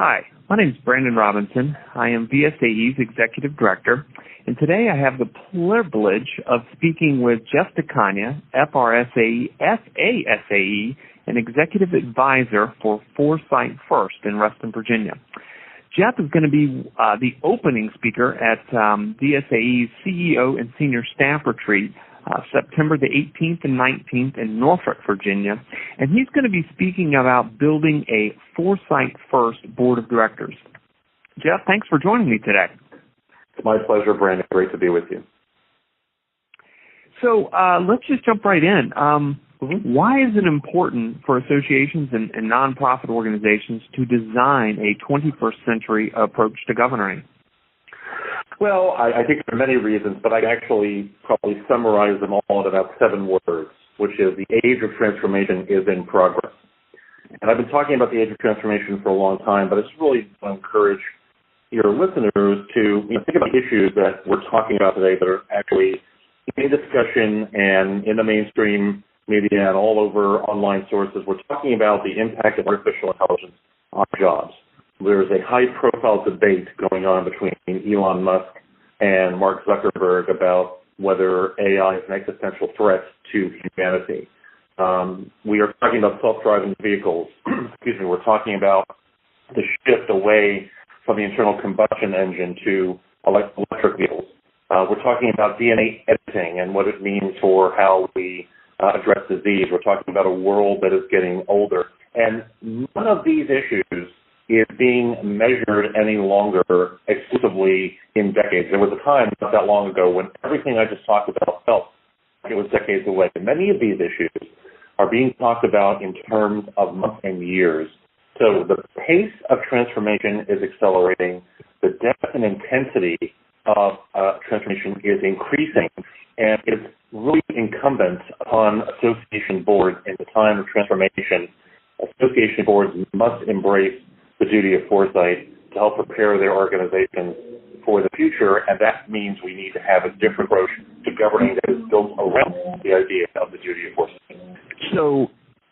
Hi, my name is Brandon Robinson. I am VSAE's Executive Director, and today I have the privilege of speaking with Jeff De Cagna, FRSA, FASAE, an Executive Advisor for Foresight First in Reston, Virginia. Jeff is going to be the opening speaker at VSAE's CEO and Senior Staff Retreat September the 18th and 19th in Norfolk, Virginia, and he's going to be speaking about building a Foresight First Board of Directors. Jeff, thanks for joining me today. It's my pleasure, Brandon. Great to be with you. So let's just jump right in. Why is it important for associations and nonprofit organizations to design a 21st century approach to governing? Well, I think there are many reasons, but I'd actually probably summarize them all in about 7 words, which is the age of transformation is in progress. And I've been talking about the age of transformation for a long time, but I just really want to encourage your listeners to think about issues that we're talking about today that are actually in discussion and in the mainstream media and all over online sources. We're talking about the impact of artificial intelligence on jobs. There's a high-profile debate going on between Elon Musk and Mark Zuckerberg about whether AI is an existential threat to humanity. We are talking about self-driving vehicles. We're talking about the shift away from the internal combustion engine to electric vehicles. We're talking about DNA editing and what it means for how we address disease. We're talking about a world that is getting older. And none of these issues is being measured any longer exclusively in decades. There was a time not that long ago when everything I just talked about felt like it was decades away. And many of these issues are being talked about in terms of months and years. So the pace of transformation is accelerating. The depth and intensity of transformation is increasing. And it's really incumbent upon association boards in the time of transformation. Association boards must embrace the duty of foresight to help prepare their organizations for the future, and that means we need to have a different approach to governing that is built around the idea of the duty of foresight. So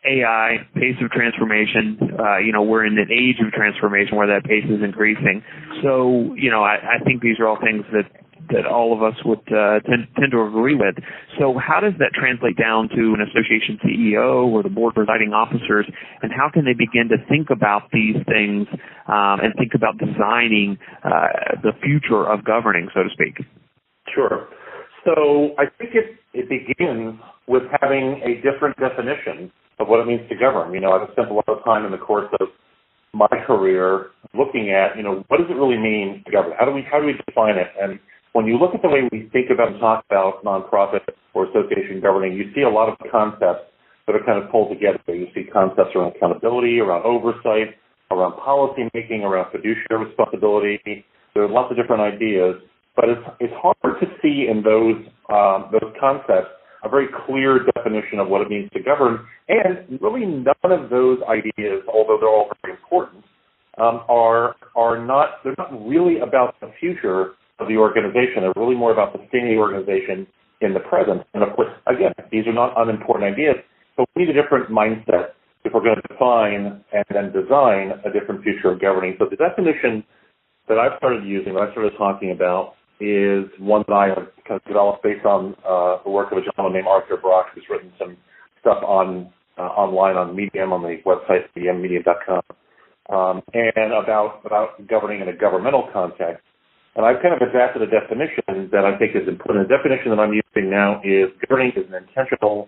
AI, pace of transformation, we're in an age of transformation where that pace is increasing. So, I think these are all things that all of us would tend to agree with. So how does that translate down to an association CEO or the board presiding officers, and how can they begin to think about these things and think about designing the future of governing, so to speak? Sure. So I think it begins with having a different definition of what it means to govern. I've spent a lot of time in the course of my career looking at, what does it really mean to govern? How do we define it? And when you look at the way we think about and talk about nonprofit or association governing, you see a lot of concepts that are kind of pulled together. You see concepts around accountability, around oversight, around policy making, around fiduciary responsibility. There are lots of different ideas, but it's hard to see in those concepts a very clear definition of what it means to govern. And really none of those ideas, although they're all very important, they're not really about the future of the organization. They're really more about sustaining the organization in the present. And of course, again, these are not unimportant ideas, but we need a different mindset if we're going to define and then design a different future of governing. So the definition that I've started using, that I started talking about, is one that I have kind of developed based on the work of a gentleman named Arthur Brock, who's written some stuff online on Medium, on the website, medium.com, and about governing in a governmental context. And I've kind of adapted a definition that I think is important. The definition that I'm using now is governing is an intentional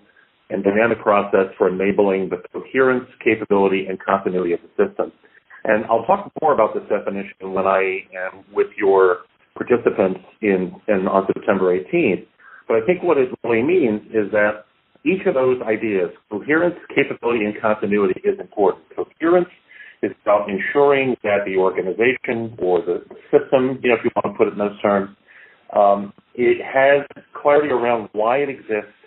and dynamic process for enabling the coherence, capability, and continuity of the system. And I'll talk more about this definition when I am with your participants on September 18th. But I think what it really means is that each of those ideas, coherence, capability, and continuity, is important. Coherence is about ensuring that the organization or the system, if you want to put it in those terms, it has clarity around why it exists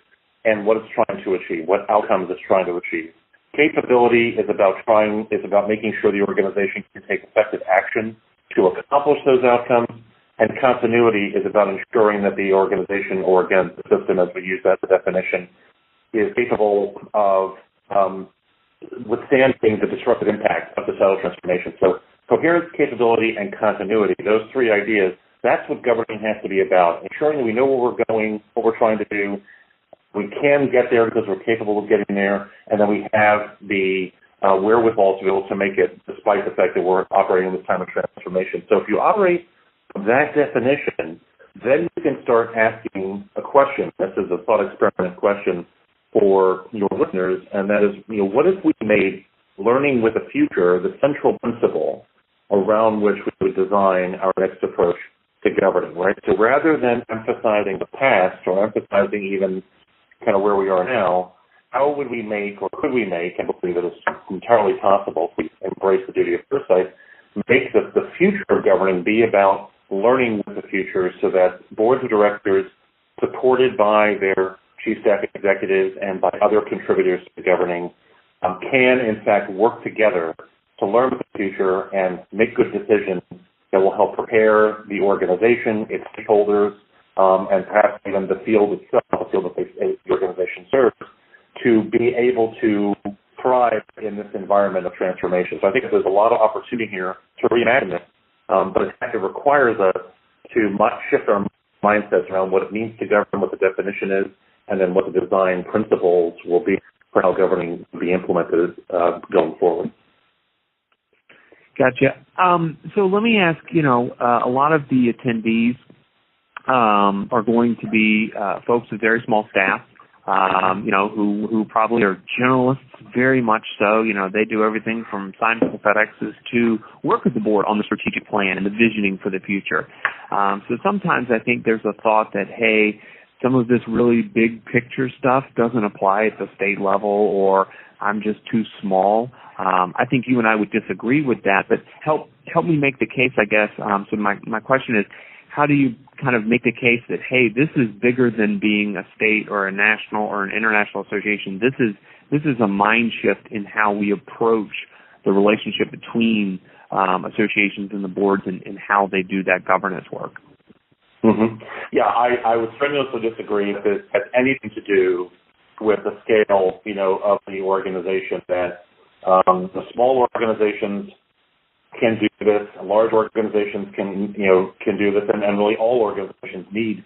and what it's trying to achieve, what outcomes it's trying to achieve. Capability is about making sure the organization can take effective action to accomplish those outcomes, and continuity is about ensuring that the organization, or again, the system as we use that definition, is capable of withstanding the disruptive impact of societal transformation. So coherence, capability, and continuity, those three ideas, that's what governing has to be about, ensuring that we know where we're going, what we're trying to do, we can get there because we're capable of getting there, and then we have the wherewithal to be able to make it despite the fact that we're operating in this time of transformation. So if you operate from that definition, then you can start asking a question. This is a thought experiment question for your listeners, and that is, what if we made learning with the future the central principle around which we would design our next approach to governing, right? So rather than emphasizing the past or emphasizing even kind of where we are now, how would we make, or could we make, and believe that it's entirely possible if we embrace the duty of foresight, make the future of governing be about learning with the future so that boards of directors supported by their chief staff executives and by other contributors to governing can, in fact, work together to learn with the future and make good decisions that will help prepare the organization, its stakeholders, and perhaps even the field itself, the field that the organization serves, to be able to thrive in this environment of transformation. So I think there's a lot of opportunity here to reimagine this, but it requires us to shift our mindsets around what it means to govern, what the definition is, and then what the design principles will be for how governing will be implemented going forward. Gotcha. So let me ask, a lot of the attendees are going to be folks with very small staff, who probably are generalists, very much so. They do everything from sign FedExes to work with the board on the strategic plan and the visioning for the future. So sometimes I think there's a thought that, hey, some of this really big picture stuff doesn't apply at the state level, or I'm just too small. I think you and I would disagree with that, but help me make the case, I guess. So my question is, how do you kind of make the case that, hey, this is bigger than being a state or a national or an international association? This is a mind shift in how we approach the relationship between associations and the boards and how they do that governance work. Mm-hmm. Yeah, I would strenuously disagree if it has anything to do with the scale, of the organization. That the small organizations can do this, large organizations can do this, and really all organizations need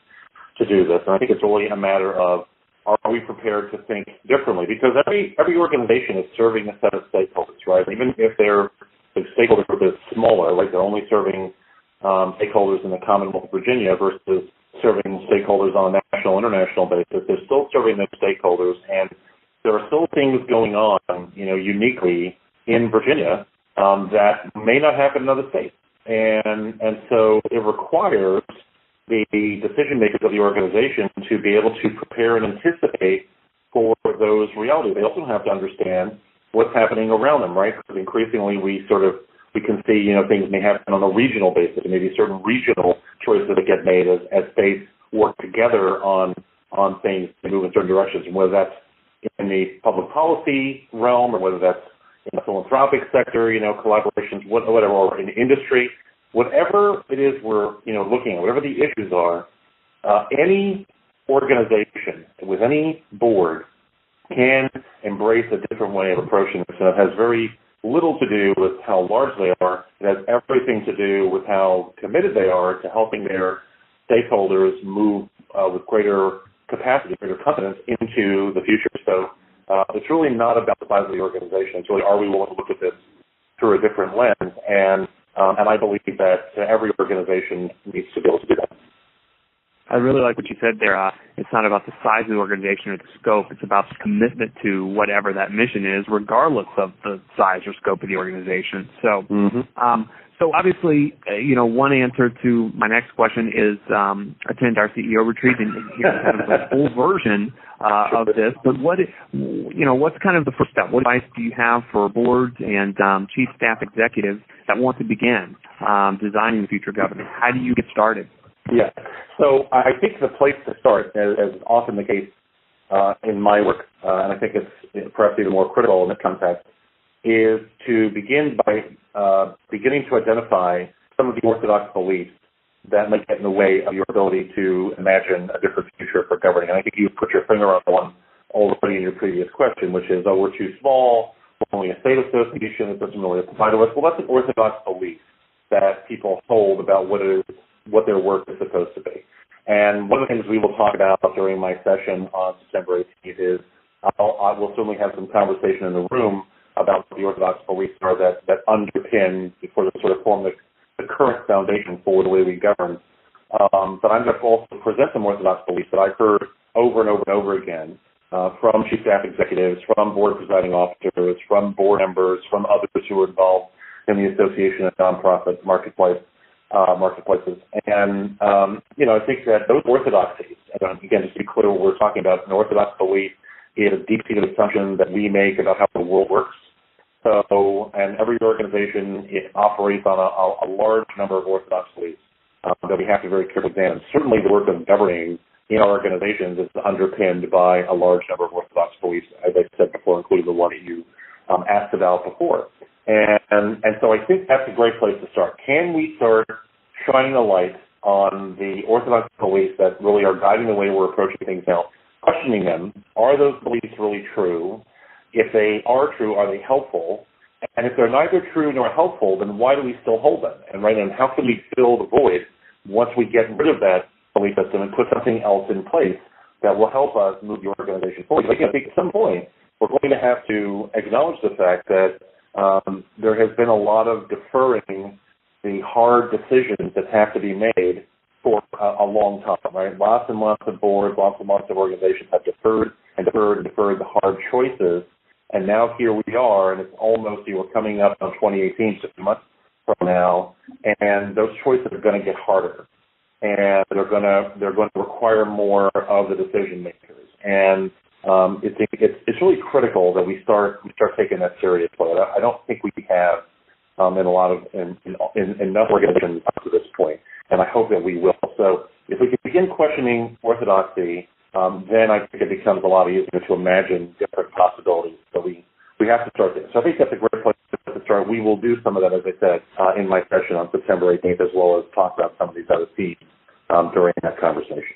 to do this. And I think it's really a matter of, are we prepared to think differently? Because every organization is serving a set of stakeholders, right? Even if their stakeholder group is smaller, like they're only serving stakeholders in the Commonwealth of Virginia versus serving stakeholders on a national, international basis, they're still serving those stakeholders, and there are still things going on, uniquely in Virginia that may not happen in other states. And so it requires the decision makers of the organization to be able to prepare and anticipate for those realities. They also have to understand what's happening around them, right? Because increasingly we can see, things may happen on a regional basis. Maybe certain regional choices that get made as states work together on things to move in certain directions, and whether that's in the public policy realm or whether that's in the philanthropic sector, collaborations, whatever, or in industry, whatever it is we're, looking at, whatever the issues are, any organization with any board can embrace a different way of approaching this. And it has very little to do with how large they are. It has everything to do with how committed they are to helping their stakeholders move with greater capacity, greater confidence into the future. So it's really not about the size of the organization. It's really, are we willing to look at this through a different lens? And I believe that every organization needs to be able to do that. I really like what you said there. It's not about the size of the organization or the scope. It's about the commitment to whatever that mission is, regardless of the size or scope of the organization. So, so obviously, one answer to my next question is attend our CEO retreat and hear kind of the full version of this. But what's kind of the first step? What advice do you have for boards and chief staff executives that want to begin designing the future governance? How do you get started? Yeah. So I think the place to start, as is often the case in my work, and I think it's perhaps even more critical in this context, is to begin by beginning to identify some of the orthodox beliefs that might get in the way of your ability to imagine a different future for governing. And I think you put your finger on one already in your previous question, which is, we're too small, we're only a state association, it doesn't really apply to us. Well, that's an orthodox belief. that people hold about what their work is supposed to be. And one of the things we will talk about during my session on September 18th is I will certainly have some conversation in the room about what the orthodox beliefs are that underpin, sort of form the current foundation for the way we govern. But I'm going to also present some orthodox beliefs that I've heard over and over and over again from chief staff executives, from board presiding officers, from board members, from others who are involved in the Association of Nonprofit marketplaces. And, I think that those orthodoxies, and again, just to be clear what we're talking about, an orthodox belief is a deep-seated assumption that we make about how the world works. So, and every organization, it operates on a large number of orthodox beliefs that we have to very carefully examine. Certainly the work of governing in our organizations is underpinned by a large number of orthodox beliefs, as I said before, including the one that you asked about before. And so I think that's a great place to start. Can we start shining a light on the orthodox beliefs that really are guiding the way we're approaching things now, questioning them? Are those beliefs really true? If they are true, are they helpful? And if they're neither true nor helpful, then why do we still hold them? And how can we fill the void once we get rid of that belief system and put something else in place that will help us move the organization forward? I think at some point we're going to have to acknowledge the fact that there has been a lot of deferring the hard decisions that have to be made for a long time, right? Lots and lots of boards, lots and lots of organizations have deferred the hard choices. And now here we are, and it's almost, we're coming up on 2018, 6 months from now, and those choices are going to get harder. And they're going to require more of the decision makers. And it's really critical that we start taking that seriously. I don't think we have in enough organizations up to this point, and I hope that we will. So if we can begin questioning orthodoxy, then I think it becomes a lot easier to imagine different possibilities. So we have to start there. So I think that's a great place to start. We will do some of that, as I said, in my session on September 18th, as well as talk about some of these other themes during that conversation.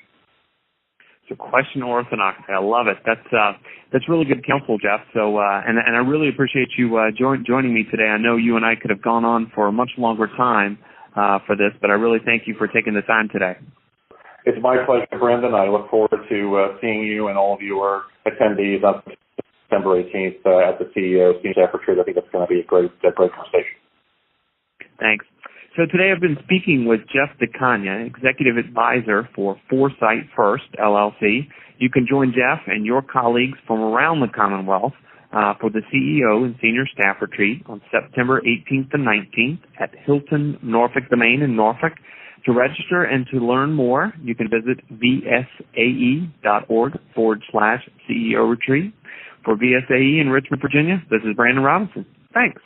So question orthodoxy. I love it. That's really good counsel, Jeff. So and I really appreciate you joining me today. I know you and I could have gone on for a much longer time for this, but I really thank you for taking the time today. It's my pleasure, Brendan. I look forward to seeing you and all of your attendees on September 18th at the CEO Senior Staff Retreat. I think it's going to be a great conversation. Thanks. So today I've been speaking with Jeff De Cagna, Executive Advisor for Foresight First, LLC. You can join Jeff and your colleagues from around the Commonwealth for the CEO and Senior Staff Retreat on September 18th and 19th at HILTON Norfolk Domain in Norfolk. To register and to learn more, you can visit VSAE.org/CEO Retreat. For VSAE in Richmond, Virginia, this is Brandon Robinson. Thanks.